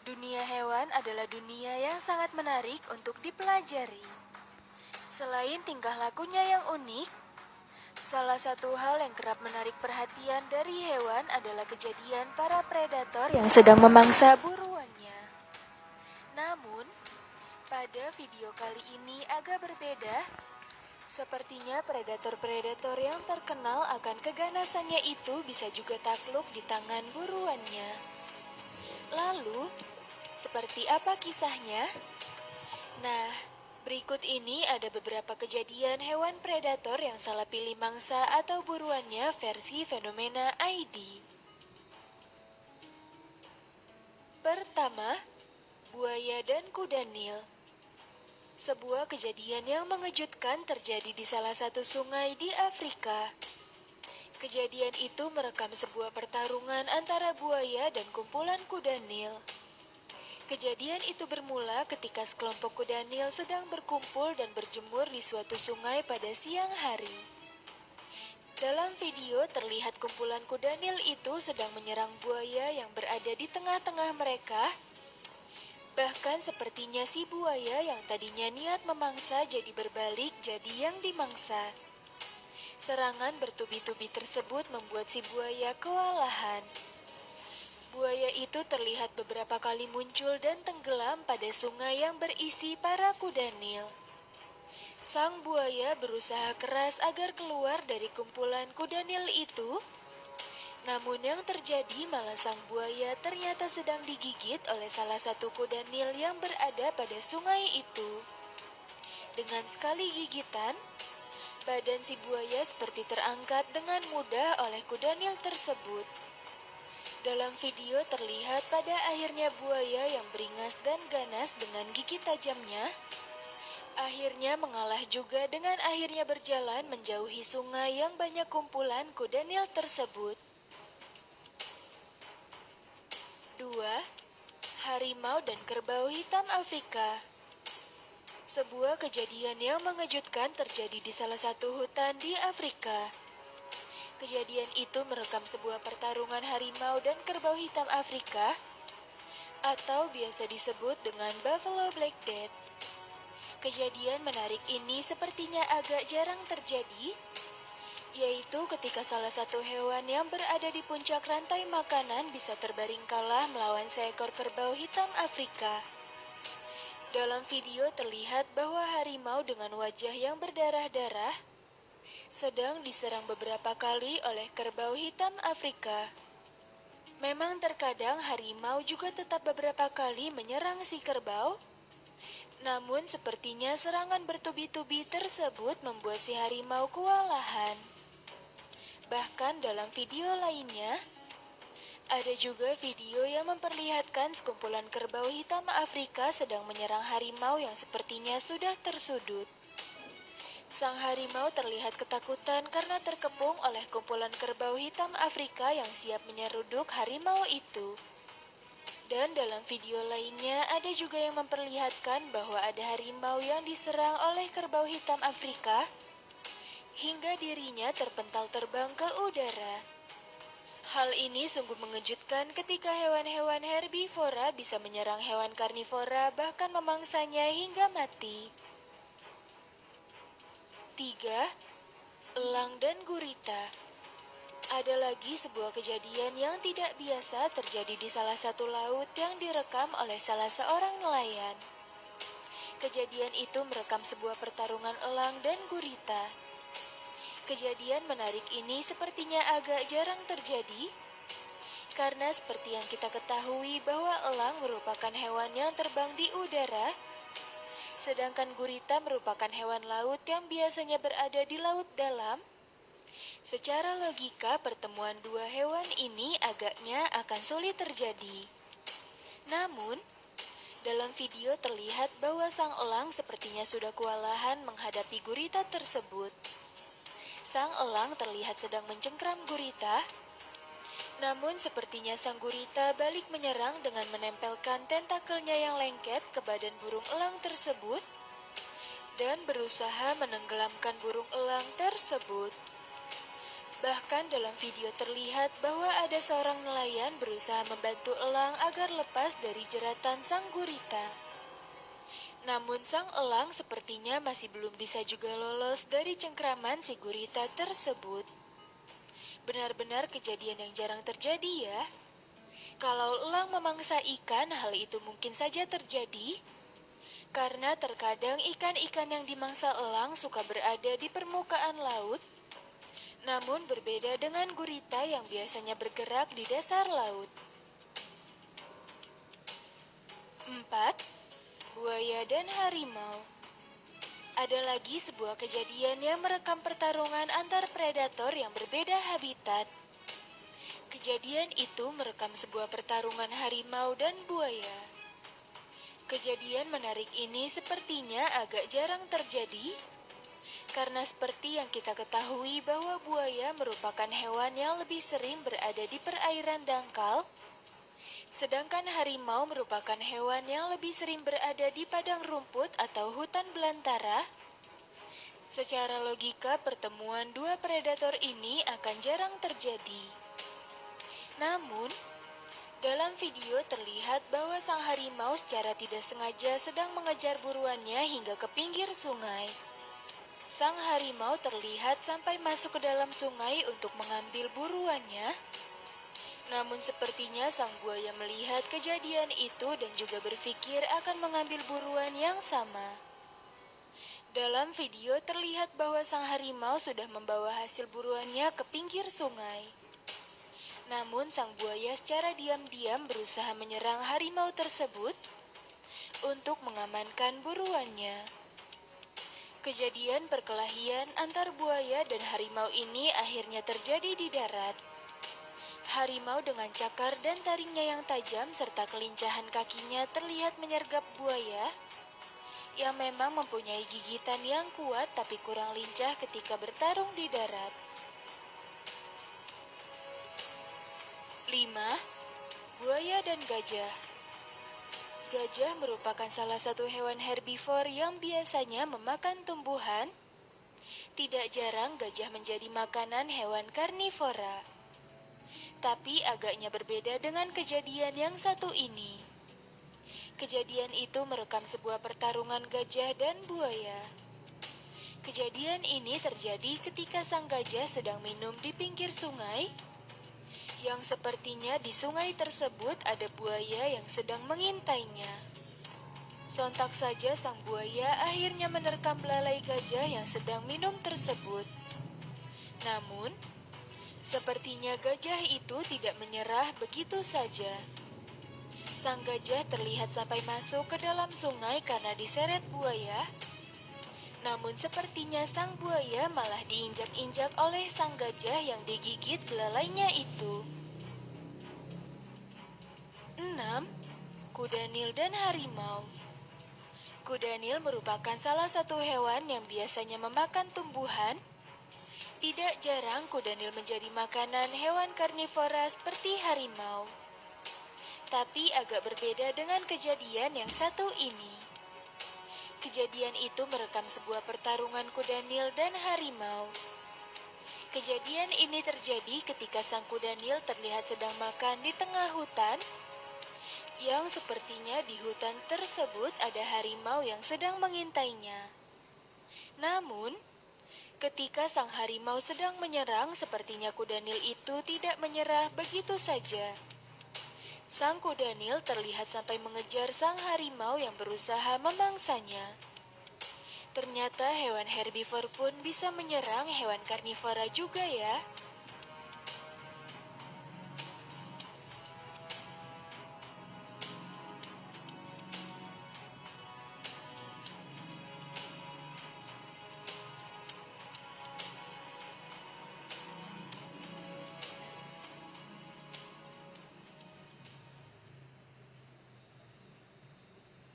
Dunia hewan adalah dunia yang sangat menarik untuk dipelajari. Selain tingkah lakunya yang unik, salah satu hal yang kerap menarik perhatian dari hewan adalah kejadian para predator yang sedang memangsa buruannya. Namun, pada video kali ini agak berbeda. Sepertinya predator-predator yang terkenal akan keganasannya itu bisa juga takluk di tangan buruannya. Lalu, seperti apa kisahnya? Nah, berikut ini ada beberapa kejadian hewan predator yang salah pilih mangsa atau buruannya versi fenomena ID. Pertama, buaya dan kuda Nil. Sebuah kejadian yang mengejutkan terjadi di salah satu sungai di Afrika. Kejadian itu merekam sebuah pertarungan antara buaya dan kumpulan kuda Nil. Kejadian itu bermula ketika sekelompok kuda Nil sedang berkumpul dan berjemur di suatu sungai pada siang hari. Dalam video terlihat kumpulan kuda Nil itu sedang menyerang buaya yang berada di tengah-tengah mereka. Bahkan sepertinya si buaya yang tadinya niat memangsa jadi berbalik jadi yang dimangsa. Serangan bertubi-tubi tersebut membuat si buaya kewalahan. Buaya itu terlihat beberapa kali muncul dan tenggelam pada sungai yang berisi para kuda Nil. Sang buaya berusaha keras agar keluar dari kumpulan kuda Nil itu. Namun yang terjadi malah sang buaya ternyata sedang digigit oleh salah satu kuda Nil yang berada pada sungai itu. Dengan sekali gigitan, badan si buaya seperti terangkat dengan mudah oleh kuda Nil tersebut. Dalam video terlihat pada akhirnya buaya yang beringas dan ganas dengan gigi tajamnya, akhirnya mengalah juga dengan akhirnya berjalan menjauhi sungai yang banyak kumpulan kuda Nil tersebut. 2. Harimau dan kerbau hitam Afrika. Sebuah kejadian yang mengejutkan terjadi di salah satu hutan di Afrika. Kejadian itu merekam sebuah pertarungan harimau dan kerbau hitam Afrika atau biasa disebut dengan Buffalo Black Death. Kejadian menarik ini sepertinya agak jarang terjadi, yaitu ketika salah satu hewan yang berada di puncak rantai makanan bisa terbaring kalah melawan seekor kerbau hitam Afrika. Dalam video terlihat bahwa harimau dengan wajah yang berdarah-darah sedang diserang beberapa kali oleh kerbau hitam Afrika. Memang terkadang harimau juga tetap beberapa kali menyerang si kerbau, namun sepertinya serangan bertubi-tubi tersebut membuat si harimau kewalahan. Bahkan dalam video lainnya, ada juga video yang memperlihatkan sekumpulan kerbau hitam Afrika sedang menyerang harimau yang sepertinya sudah tersudut. Sang harimau terlihat ketakutan karena terkepung oleh kumpulan kerbau hitam Afrika yang siap menyeruduk harimau itu. Dan dalam video lainnya ada juga yang memperlihatkan bahwa ada harimau yang diserang oleh kerbau hitam Afrika hingga dirinya terpental terbang ke udara. Hal ini sungguh mengejutkan ketika hewan-hewan herbivora bisa menyerang hewan karnivora bahkan memangsanya hingga mati. 3. Elang dan gurita. Ada lagi sebuah kejadian yang tidak biasa terjadi di salah satu laut yang direkam oleh salah seorang nelayan. Kejadian itu merekam sebuah pertarungan elang dan gurita. Kejadian menarik ini sepertinya agak jarang terjadi, karena seperti yang kita ketahui bahwa elang merupakan hewan yang terbang di udara, sedangkan gurita merupakan hewan laut yang biasanya berada di laut dalam. Secara logika, pertemuan dua hewan ini agaknya akan sulit terjadi. Namun, dalam video terlihat bahwa sang elang sepertinya sudah kewalahan menghadapi gurita tersebut. Sang elang terlihat sedang mencengkram gurita, namun sepertinya sang gurita balik menyerang dengan menempelkan tentakelnya yang lengket ke badan burung elang tersebut dan berusaha menenggelamkan burung elang tersebut. Bahkan dalam video terlihat bahwa ada seorang nelayan berusaha membantu elang agar lepas dari jeratan sang gurita. Namun sang elang sepertinya masih belum bisa juga lolos dari cengkraman si gurita tersebut. Benar-benar kejadian yang jarang terjadi ya. Kalau elang memangsa ikan, hal itu mungkin saja terjadi. Karena terkadang ikan-ikan yang dimangsa elang suka berada di permukaan laut. Namun berbeda dengan gurita yang biasanya bergerak di dasar laut. 4. Buaya dan harimau. Ada lagi sebuah kejadian yang merekam pertarungan antar predator yang berbeda habitat. Kejadian itu merekam sebuah pertarungan harimau dan buaya. Kejadian menarik ini sepertinya agak jarang terjadi, karena seperti yang kita ketahui bahwa buaya merupakan hewan yang lebih sering berada di perairan dangkal, sedangkan harimau merupakan hewan yang lebih sering berada di padang rumput atau hutan belantara. Secara logika, pertemuan dua predator ini akan jarang terjadi. Namun, dalam video terlihat bahwa sang harimau secara tidak sengaja sedang mengejar buruannya hingga ke pinggir sungai. Sang harimau terlihat sampai masuk ke dalam sungai untuk mengambil buruannya. Namun sepertinya sang buaya melihat kejadian itu dan juga berpikir akan mengambil buruan yang sama. Dalam video terlihat bahwa sang harimau sudah membawa hasil buruannya ke pinggir sungai. Namun sang buaya secara diam-diam berusaha menyerang harimau tersebut untuk mengamankan buruannya. Kejadian perkelahian antar buaya dan harimau ini akhirnya terjadi di darat. Harimau dengan cakar dan taringnya yang tajam serta kelincahan kakinya terlihat menyergap buaya yang memang mempunyai gigitan yang kuat tapi kurang lincah ketika bertarung di darat. 5. Buaya dan gajah. Gajah merupakan salah satu hewan herbivor yang biasanya memakan tumbuhan. Tidak jarang gajah menjadi makanan hewan karnivora. Tapi agaknya berbeda dengan kejadian yang satu ini. Kejadian itu merekam sebuah pertarungan gajah dan buaya. Kejadian ini terjadi ketika sang gajah sedang minum di pinggir sungai, yang sepertinya di sungai tersebut ada buaya yang sedang mengintainya. Sontak saja sang buaya akhirnya menerkam belalai gajah yang sedang minum tersebut. Namun, sepertinya gajah itu tidak menyerah begitu saja. Sang gajah terlihat sampai masuk ke dalam sungai karena diseret buaya. Namun sepertinya sang buaya malah diinjak-injak oleh sang gajah yang digigit belalainya itu. 6. Kuda Nil dan harimau. Kuda Nil merupakan salah satu hewan yang biasanya memakan tumbuhan. Tidak jarang kuda Nil menjadi makanan hewan karnivora seperti harimau. Tapi agak berbeda dengan kejadian yang satu ini. Kejadian itu merekam sebuah pertarungan kuda Nil dan harimau. Kejadian ini terjadi ketika sang kuda Nil terlihat sedang makan di tengah hutan, yang sepertinya di hutan tersebut ada harimau yang sedang mengintainya. Namun, ketika sang harimau sedang menyerang, sepertinya kuda Nil itu tidak menyerah begitu saja. Sang kuda Nil terlihat sampai mengejar sang harimau yang berusaha memangsanya. Ternyata hewan herbivor pun bisa menyerang hewan karnivora juga ya.